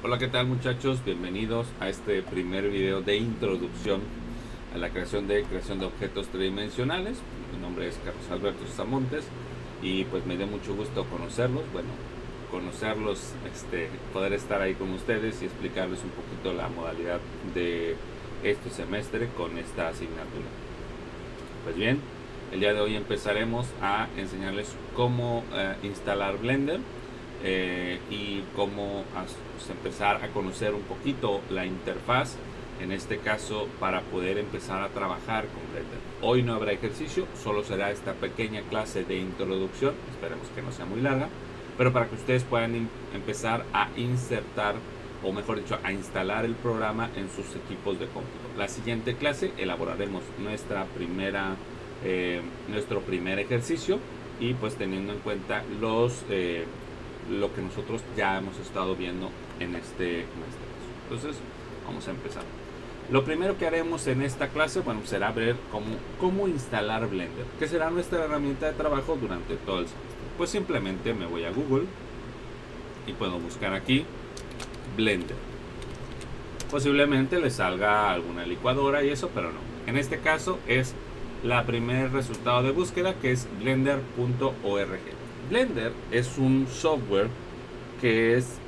Hola, ¿qué tal muchachos? Bienvenidos a este primer video de introducción a la creación de objetos tridimensionales. Mi nombre es Carlos Alberto Samontes y pues me dio mucho gusto conocerlos. Poder estar ahí con ustedes y explicarles un poquito la modalidad de este semestre con esta asignatura. Pues bien, el día de hoy empezaremos a enseñarles cómo instalar Blender. Y cómo empezar a conocer un poquito la interfaz, en este caso para poder empezar a trabajar con Blender. Hoy no habrá ejercicio, solo será esta pequeña clase de introducción, esperemos que no sea muy larga, pero para que ustedes puedan empezar a insertar, o mejor dicho, a instalar el programa en sus equipos de cómputo. La siguiente clase elaboraremos nuestro primer ejercicio y pues teniendo en cuenta lo que nosotros ya hemos estado viendo en este caso. Entonces vamos a empezar. Lo primero que haremos en esta clase, será ver cómo instalar Blender, que será nuestra herramienta de trabajo durante todo el semestre. Pues simplemente me voy a Google y puedo buscar aquí Blender. Posiblemente le salga alguna licuadora y eso, pero no. En este caso es la primer resultado de búsqueda, que es blender.org. Blender es un software que es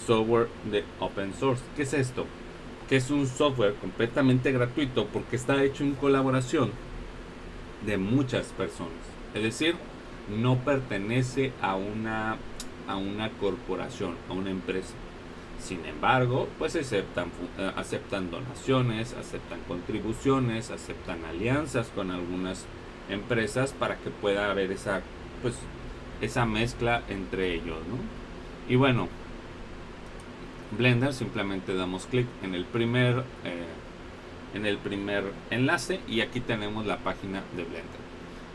software de open source. ¿Qué es esto? Que es un software completamente gratuito porque está hecho en colaboración de muchas personas. Es decir, no pertenece a una corporación, a una empresa. Sin embargo, pues aceptan donaciones, aceptan contribuciones, aceptan alianzas con algunas empresas para que pueda haber esa mezcla entre ellos, ¿no? Y bueno, Blender, simplemente damos clic en el primer enlace y aquí tenemos la página de Blender.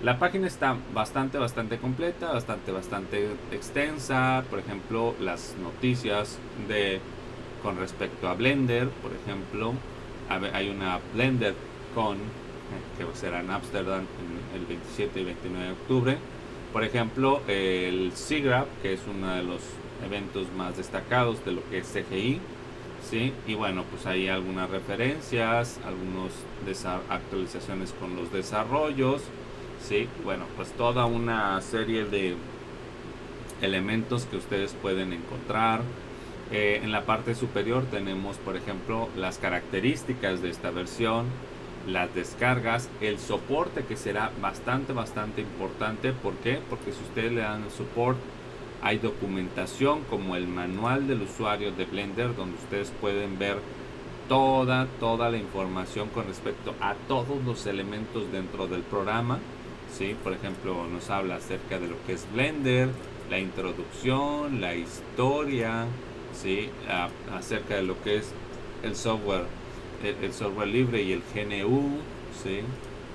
La página está bastante completa, bastante extensa. Por ejemplo, las noticias con respecto a Blender. Por ejemplo, hay una BlenderCon que será en Ámsterdam el 27 y 29 de octubre. Por ejemplo, el SIGGRAPH, que es uno de los eventos más destacados de lo que es CGI, ¿sí? Y bueno, pues hay algunas referencias, algunas actualizaciones con los desarrollos, ¿sí? Bueno, pues toda una serie de elementos que ustedes pueden encontrar. En la parte superior tenemos, por ejemplo, las características de esta versión, las descargas, el soporte, que será bastante importante. ¿Por qué? Porque si ustedes le dan el support, hay documentación como el manual del usuario de Blender, donde ustedes pueden ver toda la información con respecto a todos los elementos dentro del programa, ¿sí? Por ejemplo, nos habla acerca de lo que es Blender, la introducción, la historia, ¿sí? Acerca de lo que es el software libre y el GNU, ¿sí?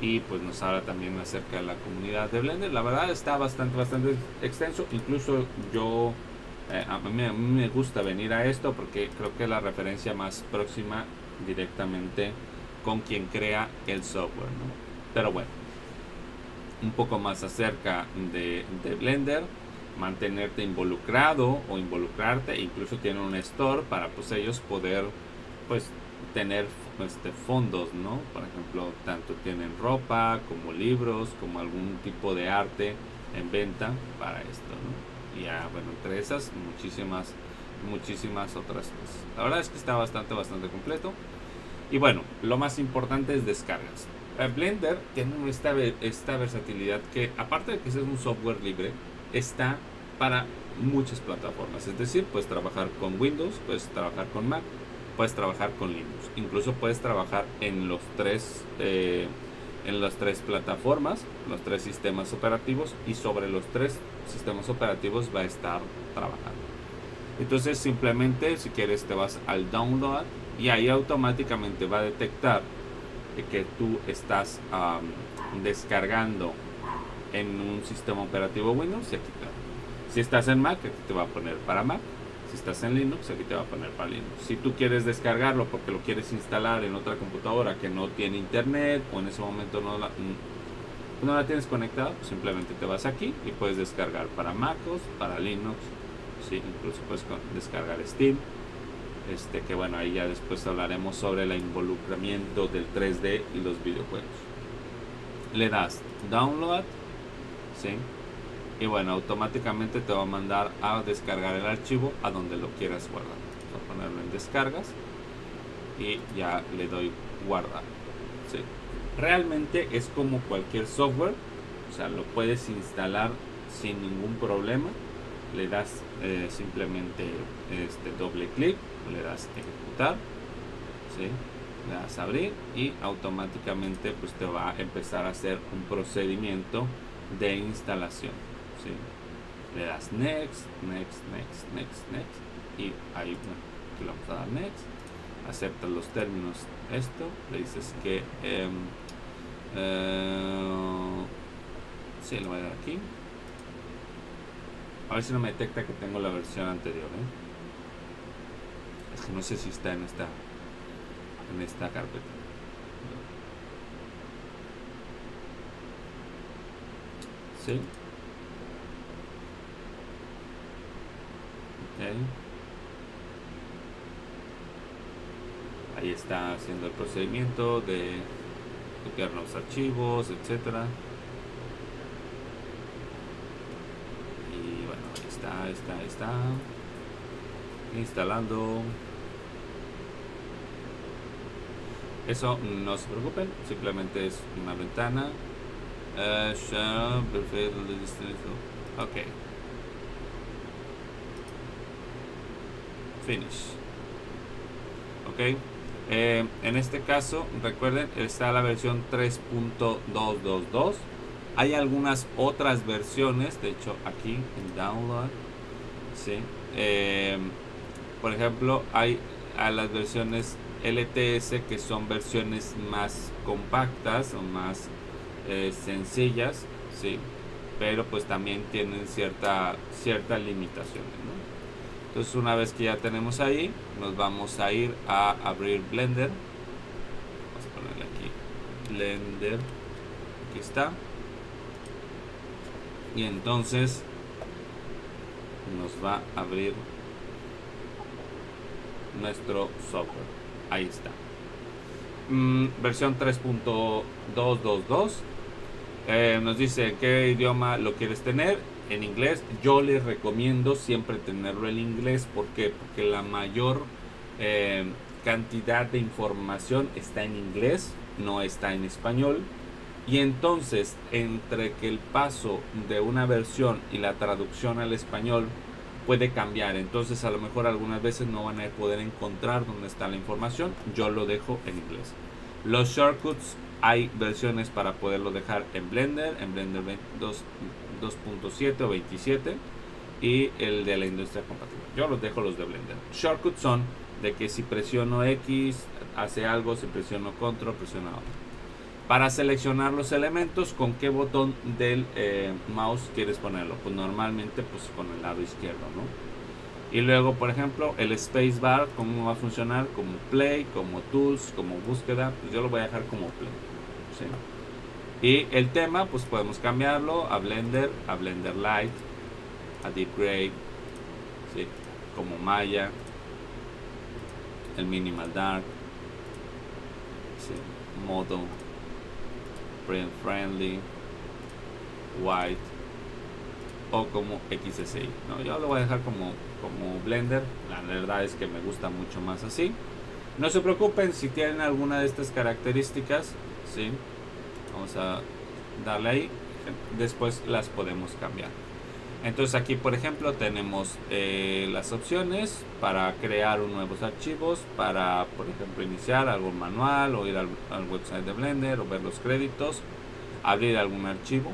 Y pues nos habla también acerca de la comunidad de Blender. La verdad está bastante extenso. Incluso yo a mí me gusta venir a esto porque creo que es la referencia más próxima directamente con quien crea el software, ¿no? Pero bueno, un poco más acerca de Blender, mantenerte involucrado o involucrarte. Incluso tienen un store para pues ellos poder tener fondos, ¿no? Por ejemplo, tanto tienen ropa como libros, como algún tipo de arte en venta para esto, ¿no? Y bueno, entre esas muchísimas otras cosas. La verdad es que está bastante completo. Y bueno, lo más importante es descargas. Blender tiene esta versatilidad que, aparte de que es un software libre, está para muchas plataformas. Es decir, puedes trabajar con Windows, puedes trabajar con Mac, puedes trabajar con Linux, incluso puedes trabajar en las tres plataformas, los tres sistemas operativos, y sobre los tres sistemas operativos va a estar trabajando. Entonces simplemente, si quieres, te vas al download y ahí automáticamente va a detectar que tú estás descargando en un sistema operativo Windows y aquí si estás en Mac, aquí te va a poner para Mac. Si estás en Linux, aquí te va a poner para Linux. Si tú quieres descargarlo porque lo quieres instalar en otra computadora que no tiene internet, o en ese momento no la tienes conectada, pues simplemente te vas aquí y puedes descargar para MacOS, para Linux, ¿sí? Incluso puedes descargar Steam Que bueno, ahí ya después hablaremos sobre el involucramiento del 3D y los videojuegos. Le das download, ¿sí? Y bueno, automáticamente te va a mandar a descargar el archivo a donde lo quieras guardar. Voy a ponerlo en descargas y ya le doy guardar, ¿sí? Realmente es como cualquier software, o sea, lo puedes instalar sin ningún problema. Le das simplemente doble clic, le das ejecutar, ¿sí? Le das abrir y automáticamente pues te va a empezar a hacer un procedimiento de instalación, ¿sí? Le das next, next, next, next, next y ahí bueno, aquí le vamos a dar next, aceptas los términos, esto, le dices que sí, lo voy a dar aquí. A ver si no me detecta que tengo la versión anterior, Es que no sé si está en esta carpeta. ¿Sí? Ok. Ahí está haciendo el procedimiento de copiar los archivos, etcétera. Está instalando. Eso no se preocupen, simplemente es una ventana. Ok. Finish. Ok. En este caso, recuerden, está la versión 3.222. Hay algunas otras versiones, de hecho aquí en download, ¿sí? Por ejemplo, hay a las versiones LTS que son versiones más compactas o más sencillas, ¿sí? Pero pues también tienen ciertas limitaciones, ¿no? Entonces una vez que ya tenemos ahí, nos vamos a ir a abrir Blender. Vamos a ponerle aquí Blender, aquí está. Y entonces nos va a abrir nuestro software. Ahí está. Versión 3.222. Nos dice qué idioma lo quieres tener. En inglés. Yo les recomiendo siempre tenerlo en inglés. ¿Por qué? Porque la mayor cantidad de información está en inglés, no está en español. Y entonces, entre que el paso de una versión y la traducción al español puede cambiar, entonces a lo mejor algunas veces no van a poder encontrar dónde está la información. Yo lo dejo en inglés. Los shortcuts, hay versiones para poderlo dejar en Blender 2.7 o 27 y el de la industria compatible. Yo los dejo los de Blender. Shortcuts son de que si presiono X hace algo, si presiono Control presiona otro. Para seleccionar los elementos, ¿con qué botón del mouse quieres ponerlo? Pues normalmente pues con el lado izquierdo, ¿no? Y luego, por ejemplo, el spacebar, ¿cómo va a funcionar? Como play, como tools, como búsqueda. Pues yo lo voy a dejar como play, ¿sí? Y el tema, pues podemos cambiarlo a Blender Light, a Deep Gray, ¿sí? Como Maya, el Minimal Dark, ¿sí? Modo Print Friendly, White o como XSI, ¿no? Yo lo voy a dejar como Blender. La verdad es que me gusta mucho más así. No se preocupen si tienen alguna de estas características, ¿sí? Vamos a darle ahí, después las podemos cambiar. Entonces aquí por ejemplo tenemos las opciones para crear nuevos archivos, para por ejemplo iniciar algún manual o ir al website de Blender o ver los créditos, abrir algún archivo.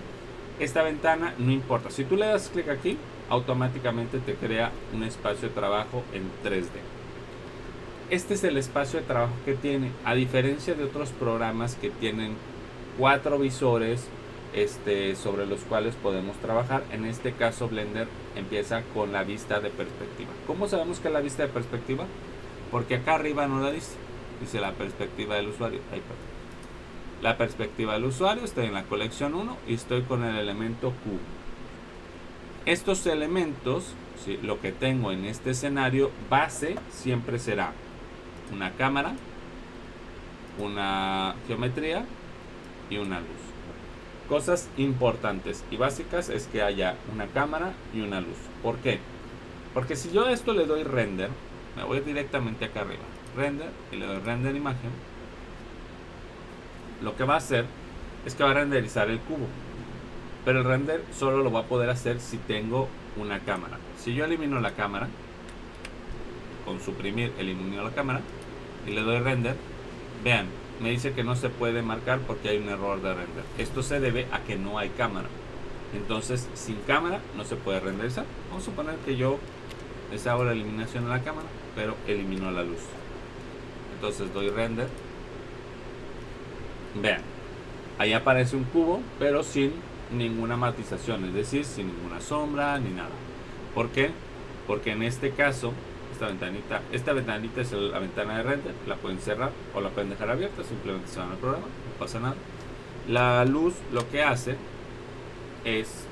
Esta ventana no importa, si tú le das clic aquí automáticamente te crea un espacio de trabajo en 3D. Este es el espacio de trabajo que tiene, a diferencia de otros programas que tienen 4 visores sobre los cuales podemos trabajar. En este caso Blender empieza con la vista de perspectiva. ¿Cómo sabemos que es la vista de perspectiva? Porque acá arriba no la dice la perspectiva del usuario. Ahí, la perspectiva del usuario, estoy en la colección 1 y estoy con el elemento Q. Estos elementos ¿sí? Lo que tengo en este escenario base siempre será una cámara, una geometría y una luz. Cosas importantes y básicas es que haya una cámara y una luz. ¿Por qué? Porque si yo a esto le doy render, me voy directamente acá arriba, render, y le doy render imagen, lo que va a hacer es que va a renderizar el cubo. Pero el render solo lo va a poder hacer si tengo una cámara. Si yo elimino la cámara, con suprimir elimino la cámara y le doy render, vean, me dice que no se puede marcar porque hay un error de render. Esto se debe a que no hay cámara. Entonces, sin cámara no se puede renderizar. Vamos a suponer que yo les hago la eliminación de la cámara, pero elimino la luz. Entonces doy render. Vean, ahí aparece un cubo, pero sin ninguna matización, es decir, sin ninguna sombra ni nada. ¿Por qué? Porque en este caso, esta ventanita es la ventana de render, la pueden cerrar o la pueden dejar abierta, simplemente se van al programa, no pasa nada. La luz lo que hace es...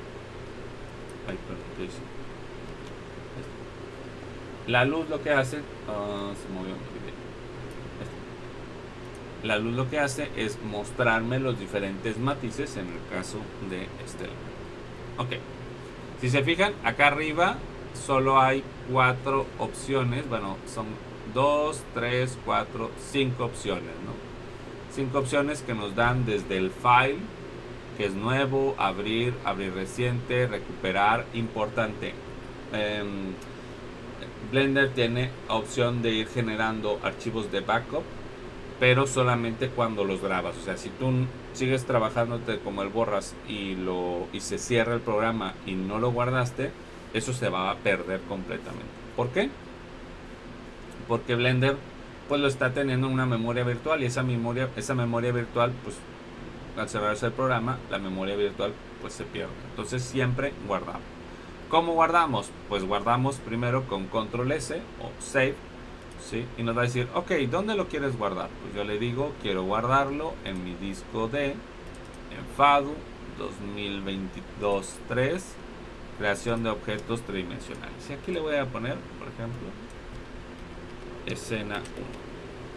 Ay, perdón, ¿qué hice? La luz lo que hace... se movió muy bien. La luz lo que hace es mostrarme los diferentes matices en el caso de este elemento. Ok. Si se fijan, acá arriba solo hay 4 opciones. Bueno, son 2, 3, 4, 5 opciones, ¿no? 5 opciones que nos dan desde el file, que es nuevo, abrir, abrir reciente, recuperar. Importante. Blender tiene opción de ir generando archivos de backup, pero solamente cuando los grabas. O sea, si tú sigues trabajándote como el borras y se cierra el programa y no lo guardaste, eso se va a perder completamente. ¿Por qué? Porque Blender pues lo está teniendo en una memoria virtual, y esa memoria virtual, pues al cerrarse el programa, la memoria virtual pues se pierde. Entonces siempre guardamos. ¿Cómo guardamos? Pues guardamos primero con control S o save, ¿sí? Y nos va a decir, ok, ¿dónde lo quieres guardar? Pues yo le digo, quiero guardarlo en mi disco D, en FADU 2022-3, creación de objetos tridimensionales. Y aquí le voy a poner, por ejemplo, escena 1.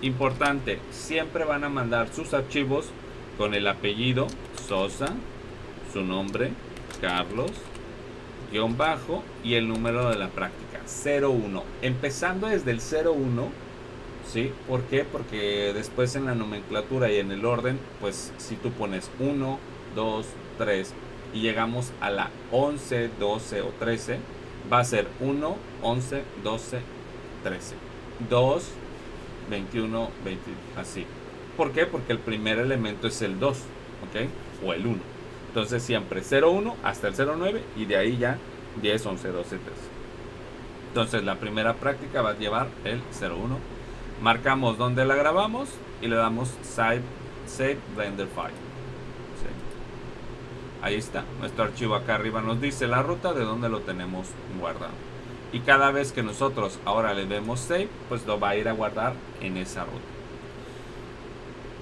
Importante, siempre van a mandar sus archivos con el apellido Sosa, su nombre, Carlos, guión bajo y el número de la práctica 01, empezando desde el 01, ¿sí? ¿Por qué? Porque después en la nomenclatura y en el orden, pues si tú pones 1, 2, 3 y llegamos a la 11, 12 o 13, va a ser 1, 11, 12, 13, 2, 21, 20, así. ¿Por qué? Porque el primer elemento es el 2, ¿ok? O el 1. Entonces siempre 01 hasta el 09 y de ahí ya 10, 11, 12, 13. Entonces la primera práctica va a llevar el 01. Marcamos donde la grabamos y le damos Save Render File. ¿Sí? Ahí está. Nuestro archivo acá arriba nos dice la ruta de donde lo tenemos guardado. Y cada vez que nosotros ahora le demos Save, pues lo va a ir a guardar en esa ruta.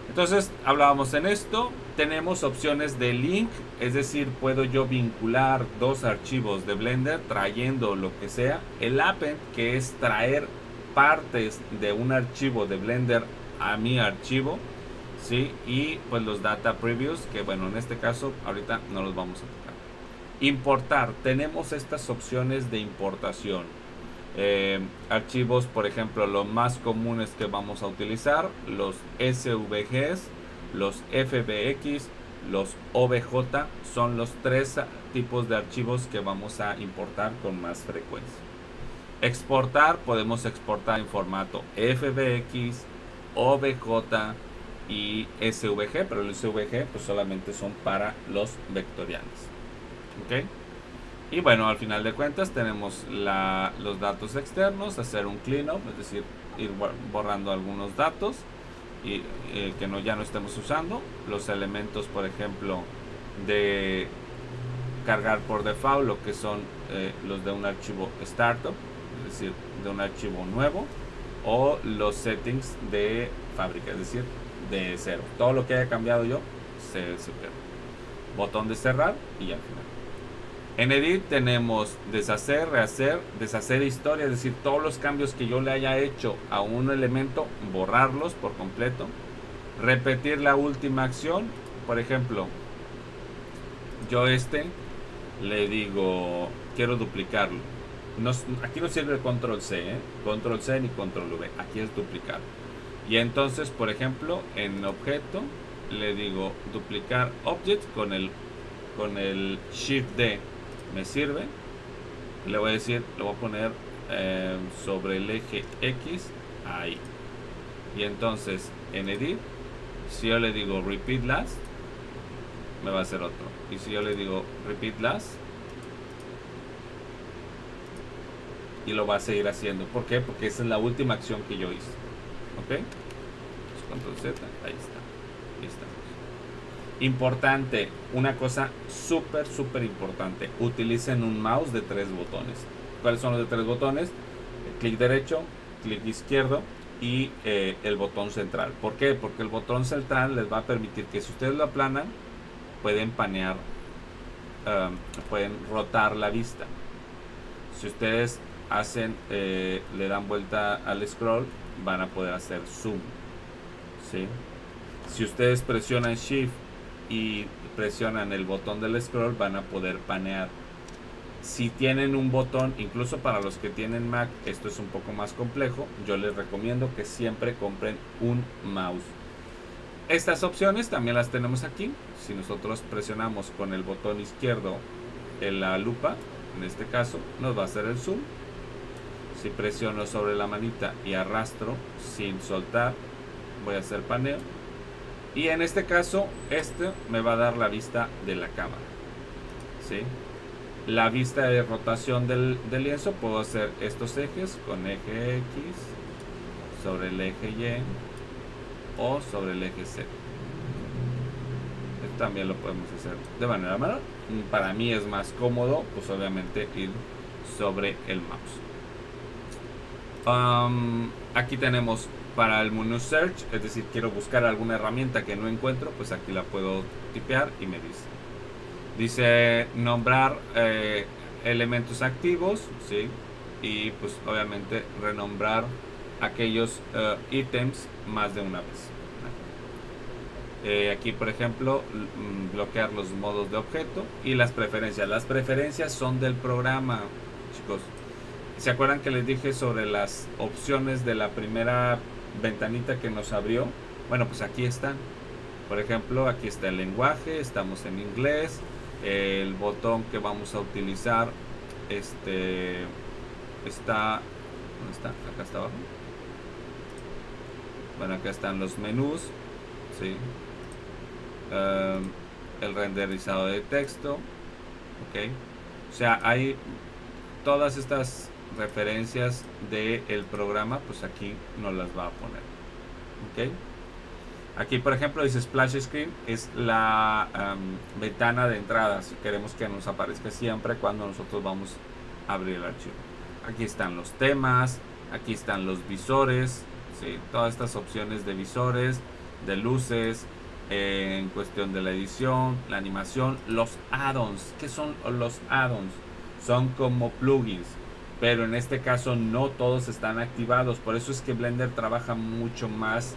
Entonces hablábamos en esto, tenemos opciones de link, es decir, puedo yo vincular dos archivos de Blender trayendo lo que sea. El append, que es traer partes de un archivo de Blender a mi archivo, ¿sí? Y pues los data previews, que bueno, en este caso ahorita no los vamos a tocar. Importar, tenemos estas opciones de importación. Archivos, por ejemplo, los más comunes que vamos a utilizar, los SVGs, los FBX, los OBJ, son los 3 tipos de archivos que vamos a importar con más frecuencia. Exportar, podemos exportar en formato FBX, OBJ y SVG, pero el SVG pues solamente son para los vectoriales. ¿Ok? Y bueno, al final de cuentas tenemos los datos externos, hacer un cleanup, es decir, ir borrando algunos datos y que ya no estemos usando. Los elementos, por ejemplo, de cargar por default, lo que son los de un archivo startup, es decir, de un archivo nuevo, o los settings de fábrica, es decir, de cero. Todo lo que haya cambiado yo se pierde. Botón de cerrar y ya al final. En Edit tenemos deshacer, rehacer, deshacer historia, es decir, todos los cambios que yo le haya hecho a un elemento, borrarlos por completo. Repetir la última acción, por ejemplo, yo le digo, quiero duplicarlo. Aquí no sirve el control C, control C ni control V, aquí es duplicar. Y entonces, por ejemplo, en objeto le digo duplicar object con el shift D. Me sirve. Le voy a decir, lo voy a poner sobre el eje X, ahí. Y entonces en edit, si yo le digo repeat last, me va a hacer otro. Y si yo le digo repeat last, y lo va a seguir haciendo. ¿Por qué? Porque esa es la última acción que yo hice. ¿Ok? Control Z, ahí está. Ahí estamos. Importante, una cosa súper importante, utilicen un mouse de 3 botones. ¿Cuáles son los de 3 botones? Clic derecho, clic izquierdo y el botón central. ¿Por qué? Porque el botón central les va a permitir que si ustedes lo aplanan, pueden panear, pueden rotar la vista. Si ustedes hacen, le dan vuelta al scroll, van a poder hacer zoom, ¿sí? Si ustedes presionan Shift y presionan el botón del scroll, van a poder panear. Si tienen un botón, incluso para los que tienen Mac, esto es un poco más complejo, yo les recomiendo que siempre compren un mouse. Estas opciones también las tenemos aquí. Si nosotros presionamos con el botón izquierdo en la lupa, en este caso, nos va a hacer el zoom. Si presiono sobre la manita y arrastro sin soltar, voy a hacer paneo. Y en este caso, me va a dar la vista de la cámara, ¿sí? La vista de rotación del lienzo, puedo hacer estos ejes con eje X, sobre el eje Y o sobre el eje Z. Esto también lo podemos hacer de manera manual. Para mí es más cómodo, pues obviamente ir sobre el mouse. Aquí tenemos para el menú search, es decir, quiero buscar alguna herramienta que no encuentro, pues aquí la puedo tipear y me dice nombrar elementos activos, ¿sí? Y pues obviamente renombrar aquellos ítems más de una vez. Aquí por ejemplo bloquear los modos de objeto y las preferencias. Las preferencias son del programa, chicos. ¿Se acuerdan que les dije sobre las opciones de la primera ventanita que nos abrió? Bueno, pues aquí están. Por ejemplo, aquí está el lenguaje, estamos en inglés. El botón que vamos a utilizar está, ¿dónde está? Acá está abajo. Bueno, acá están los menús, ¿sí? El renderizado de texto, ok. O sea, hay todas estas referencias del programa, pues aquí nos las va a poner, ok. Aquí por ejemplo dice Splash Screen, es la ventana de entrada, si queremos que nos aparezca siempre cuando nosotros vamos a abrir el archivo. Aquí están los temas, aquí están los visores, ¿sí? Todas estas opciones de visores, de luces, en cuestión de la edición, la animación, los add-ons. ¿Qué son los add-ons? Son como plugins, pero en este caso no todos están activados. Por eso es que Blender trabaja mucho más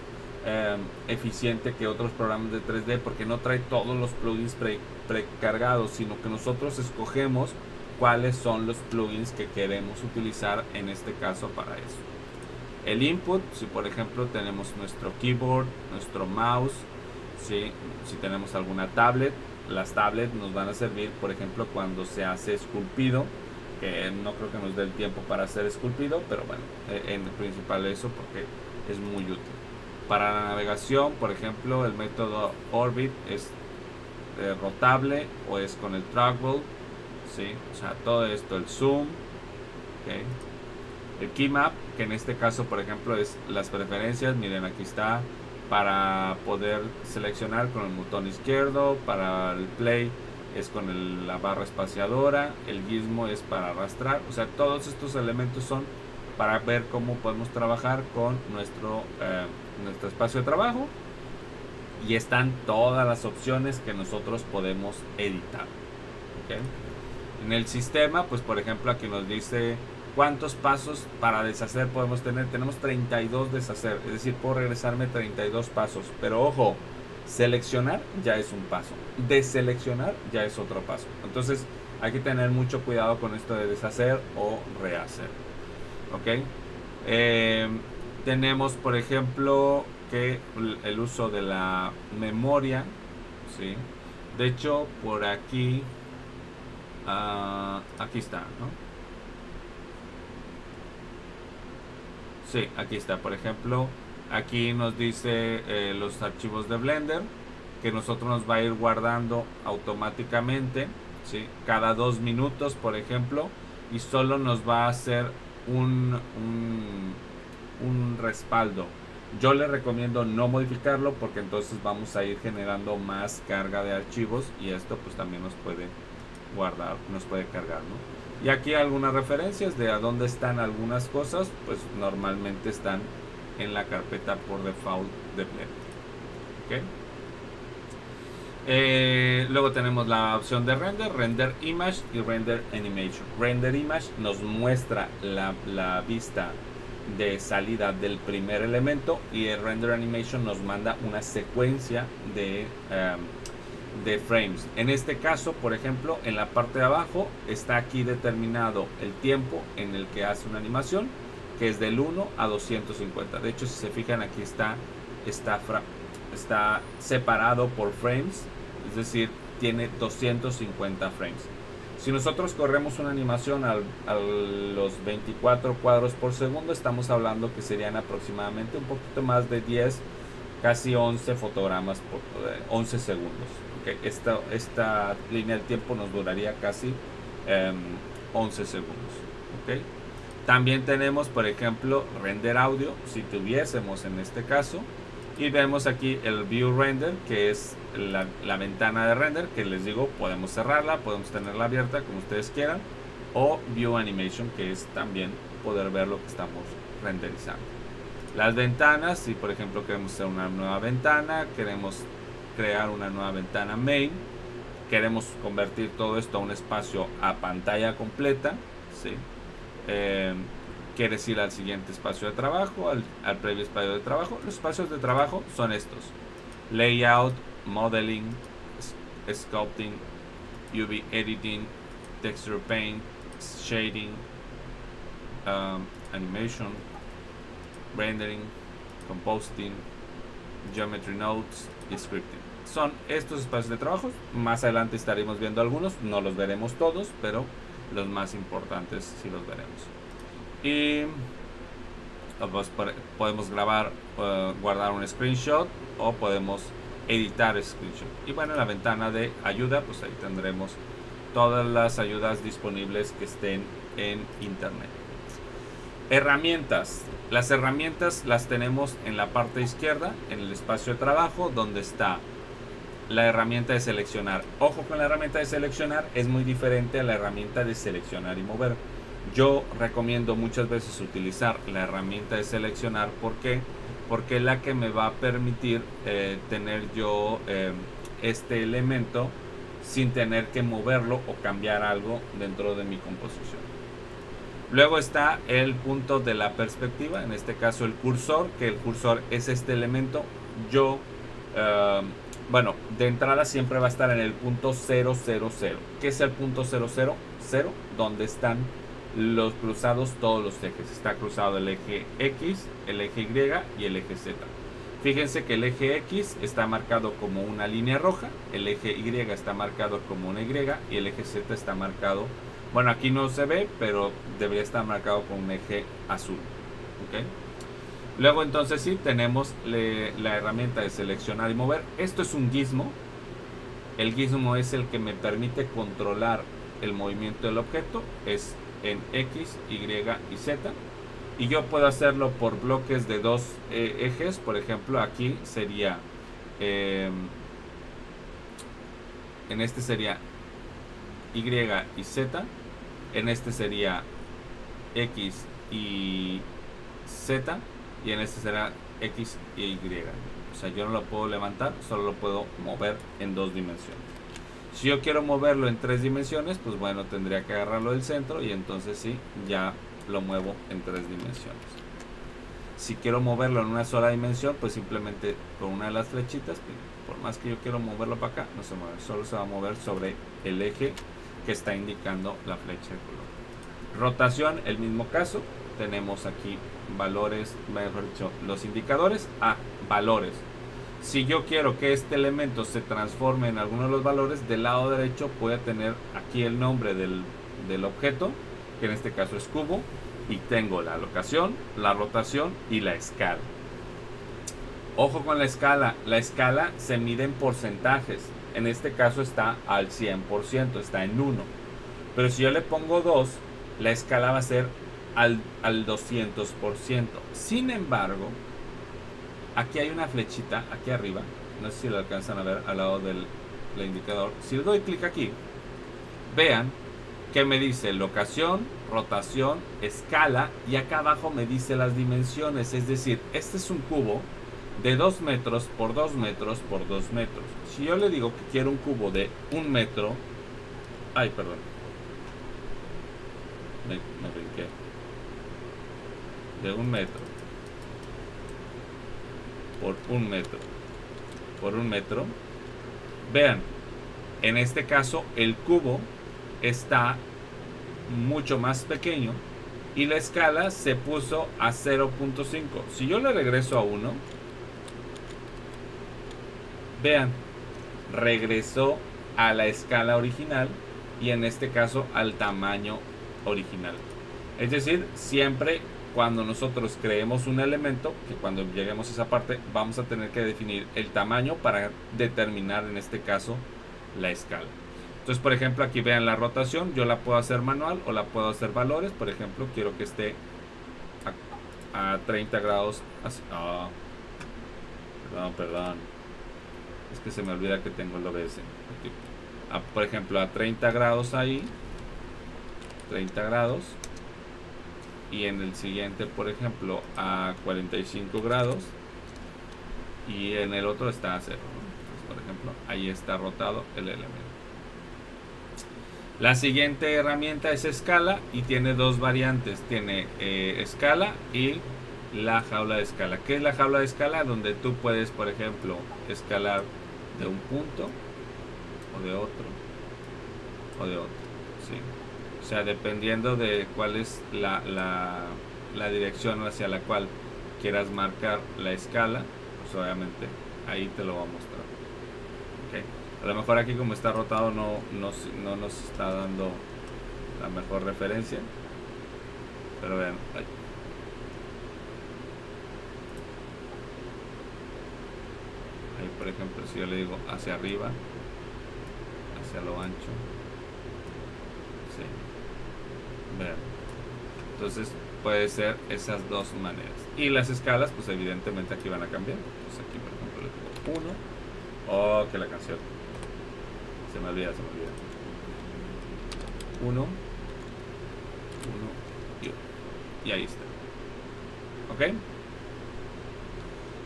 eficiente que otros programas de 3D, porque no trae todos los plugins precargados, sino que nosotros escogemos cuáles son los plugins que queremos utilizar en este caso para eso. El input, si por ejemplo tenemos nuestro keyboard, nuestro mouse, ¿sí? Si tenemos alguna tablet, las tablets nos van a servir por ejemplo cuando se hace esculpido, que no creo que nos dé el tiempo para hacer esculpido, pero bueno, en principal eso, porque es muy útil. Para la navegación, por ejemplo, el método Orbit es rotable o es con el trackball, ¿sí? O sea, todo esto, el zoom, ¿okay? El keymap, que en este caso, por ejemplo, es las preferencias. Miren, aquí está para poder seleccionar con el botón izquierdo. Para el play es con la barra espaciadora. El gizmo es para arrastrar. O sea, todos estos elementos son para ver cómo podemos trabajar con nuestro espacio de trabajo, y están todas las opciones que nosotros podemos editar, ¿okay? En el sistema, pues por ejemplo aquí nos dice cuántos pasos para deshacer podemos tener. Tenemos 32 deshacer, es decir, puedo regresarme 32 pasos. Pero ojo, seleccionar ya es un paso, deseleccionar ya es otro paso. Entonces hay que tener mucho cuidado con esto de deshacer o rehacer. Ok. Tenemos por ejemplo que el uso de la memoria, ¿sí? De hecho por aquí aquí está, ¿no? Sí, aquí está. Por ejemplo, aquí nos dice los archivos de Blender que nosotros nos va a ir guardando automáticamente, ¿sí? Cada 2 minutos, por ejemplo, y solo nos va a hacer un respaldo. Yo le recomiendo no modificarlo porque entonces vamos a ir generando más carga de archivos y esto pues también nos puede guardar, nos puede cargar, ¿no? Y aquí algunas referencias de a dónde están algunas cosas, pues normalmente están en la carpeta por default de Blender. ¿Okay? Luego tenemos la opción de render image y render animation. Render image nos muestra la vista de salida del primer elemento y el render animation nos manda una secuencia de frames. En este caso, por ejemplo, en la parte de abajo está aquí determinado el tiempo en el que hace una animación, que es del 1 a 250. De hecho, si se fijan, aquí está separado por frames, es decir, tiene 250 frames. Si nosotros corremos una animación a los 24 cuadros por segundo, estamos hablando que serían aproximadamente un poquito más de 10, casi 11 fotogramas por 11 segundos. Okay. Esta línea del tiempo nos duraría casi 11 segundos. Okay. También tenemos, por ejemplo, render audio, si tuviésemos en este caso. Y vemos aquí el View Render, que es la ventana de render, que les digo, podemos cerrarla, podemos tenerla abierta como ustedes quieran. O View Animation, que es también poder ver lo que estamos renderizando. Las ventanas, si por ejemplo queremos hacer una nueva ventana, queremos crear una nueva ventana main, queremos convertir todo esto a un espacio a pantalla completa, ¿sí? Quieres ir al siguiente espacio de trabajo, al previo espacio de trabajo. Los espacios de trabajo son estos: layout, modeling, sculpting, UV editing, texture paint, shading, animation, rendering, compositing, geometry nodes y scripting. Son estos espacios de trabajo. Más adelante estaremos viendo algunos, no los veremos todos, pero los más importantes sí los veremos. Y pues, podemos grabar, guardar un screenshot o podemos editar screenshot. Y bueno, en la ventana de ayuda, pues ahí tendremos todas las ayudas disponibles que estén en internet. Herramientas. Las herramientas las tenemos en la parte izquierda, en el espacio de trabajo, donde está la herramienta de seleccionar. Ojo con la herramienta de seleccionar, es muy diferente a la herramienta de seleccionar y mover. Yo recomiendo muchas veces utilizar la herramienta de seleccionar. ¿Por qué? Porque es la que me va a permitir tener yo este elemento sin tener que moverlo o cambiar algo dentro de mi composición. Luego está el punto de la perspectiva, en este caso el cursor, que el cursor es este elemento. Yo, bueno, de entrada siempre va a estar en el punto 000. ¿Qué es el punto 000? Donde están los cruzados todos los ejes. Está cruzado el eje X, el eje Y y el eje Z. Fíjense que el eje X está marcado como una línea roja, el eje Y está marcado como una Y y el eje Z está marcado, bueno, aquí no se ve, pero debería estar marcado con un eje azul. ¿Okay? Luego entonces sí, tenemos la herramienta de seleccionar y mover. Esto es un gizmo. El gizmo es el que me permite controlar el movimiento del objeto. Es en X, Y y Z. Y yo puedo hacerlo por bloques de dos ejes. Por ejemplo, aquí sería en este sería Y y Z. En este sería X y Z. Y en este será X y Y. O sea, yo no lo puedo levantar, solo lo puedo mover en dos dimensiones. Si yo quiero moverlo en 3 dimensiones, pues bueno, tendría que agarrarlo del centro y entonces sí, ya lo muevo en 3 dimensiones. Si quiero moverlo en una sola dimensión, pues simplemente con una de las flechitas, por más que yo quiero moverlo para acá, no se mueve, solo se va a mover sobre el eje que está indicando la flecha de color. Rotación, el mismo caso, tenemos aquí valores, mejor dicho, los indicadores a valores. Si yo quiero que este elemento se transforme en alguno de los valores, del lado derecho voy a tener aquí el nombre del objeto, que en este caso es cubo, y tengo la locación, la rotación y la escala. Ojo con la escala se mide en porcentajes, en este caso está al 100%, está en 1, pero si yo le pongo 2, la escala va a ser al 200%. Sin embargo, aquí hay una flechita aquí arriba, no sé si lo alcanzan a ver al lado del indicador. Si le doy clic aquí, vean que me dice locación, rotación, escala, y acá abajo me dice las dimensiones. Es decir, este es un cubo de 2 metros por 2 metros por 2 metros. Si yo le digo que quiero un cubo de 1 metro, ay, perdón, me brinqué, de 1 metro por 1 metro por 1 metro, vean, en este caso el cubo está mucho más pequeño y la escala se puso a 0.5. Si yo le regreso a 1, vean, regresó a la escala original y en este caso al tamaño original. Es decir, siempre cuando nosotros creemos un elemento, que cuando lleguemos a esa parte vamos a tener que definir el tamaño para determinar en este caso la escala. Entonces, por ejemplo, aquí vean la rotación, yo la puedo hacer manual o la puedo hacer valores. Por ejemplo, quiero que esté a 30 grados. Perdón. Es que se me olvida que tengo el OBS. Por ejemplo, a 30 grados ahí. 30 grados. Y en el siguiente, por ejemplo, a 45 grados. Y en el otro está a 0. Entonces, por ejemplo, ahí está rotado el elemento. La siguiente herramienta es escala y tiene dos variantes. Tiene escala y la jaula de escala. ¿Qué es la jaula de escala? Donde tú puedes, por ejemplo, escalar de un punto o de otro o de otro. ¿Sí? O sea, dependiendo de cuál es la dirección hacia la cual quieras marcar la escala, pues obviamente ahí te lo va a mostrar. ¿Okay? A lo mejor aquí como está rotado no nos está dando la mejor referencia. Pero vean. Ahí. Ahí por ejemplo si yo le digo hacia arriba, hacia lo ancho. Sí. Vean. Entonces puede ser esas dos maneras. Y las escalas pues evidentemente aquí van a cambiar. Entonces aquí por ejemplo le pongo 1. Oh, que la canción. Se me olvida. 1, 1 y 1. Y ahí está. ¿Ok?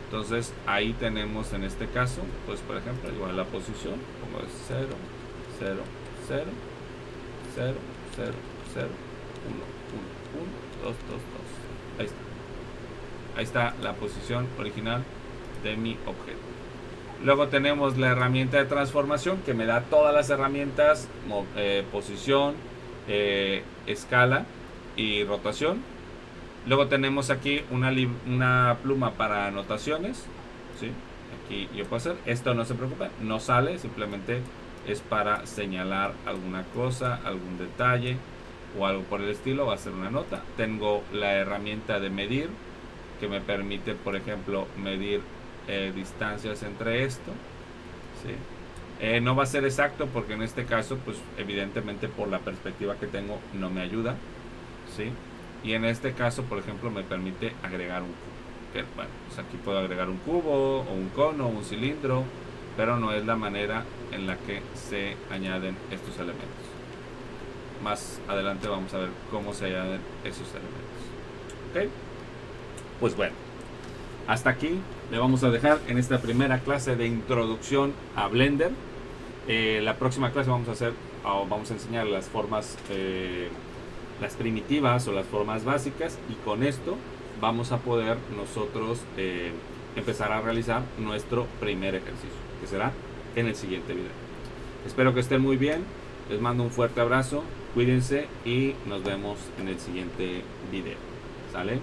Entonces ahí tenemos en este caso, pues por ejemplo, igual la posición, como es 0, 0, 0, 0, 0, 0, 1, 1, 1, 2, 2, 2. Ahí está. Ahí está la posición original de mi objeto. Luego tenemos la herramienta de transformación que me da todas las herramientas, posición, escala y rotación. Luego tenemos aquí una pluma para anotaciones. ¿Sí? Aquí yo puedo hacer. Esto no se preocupe, no sale, simplemente es para señalar alguna cosa, algún detalle o algo por el estilo. Va a ser una nota. Tengo la herramienta de medir que me permite, por ejemplo, medir distancias entre esto. ¿Sí? No va a ser exacto porque en este caso pues evidentemente por la perspectiva que tengo no me ayuda. ¿Sí? Y en este caso por ejemplo me permite agregar un cubo. Que, bueno, pues aquí puedo agregar un cubo o un cono o un cilindro, pero no es la manera en la que se añaden estos elementos. Más adelante vamos a ver cómo se añaden esos elementos. ¿Ok? Pues bueno, hasta aquí le vamos a dejar en esta primera clase de introducción a Blender. La próxima clase vamos a enseñar las formas, las primitivas o las formas básicas, y con esto vamos a poder nosotros empezar a realizar nuestro primer ejercicio, que será en el siguiente video. Espero que estén muy bien, les mando un fuerte abrazo, cuídense y nos vemos en el siguiente video. ¿Sale?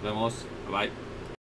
Nos vemos, bye.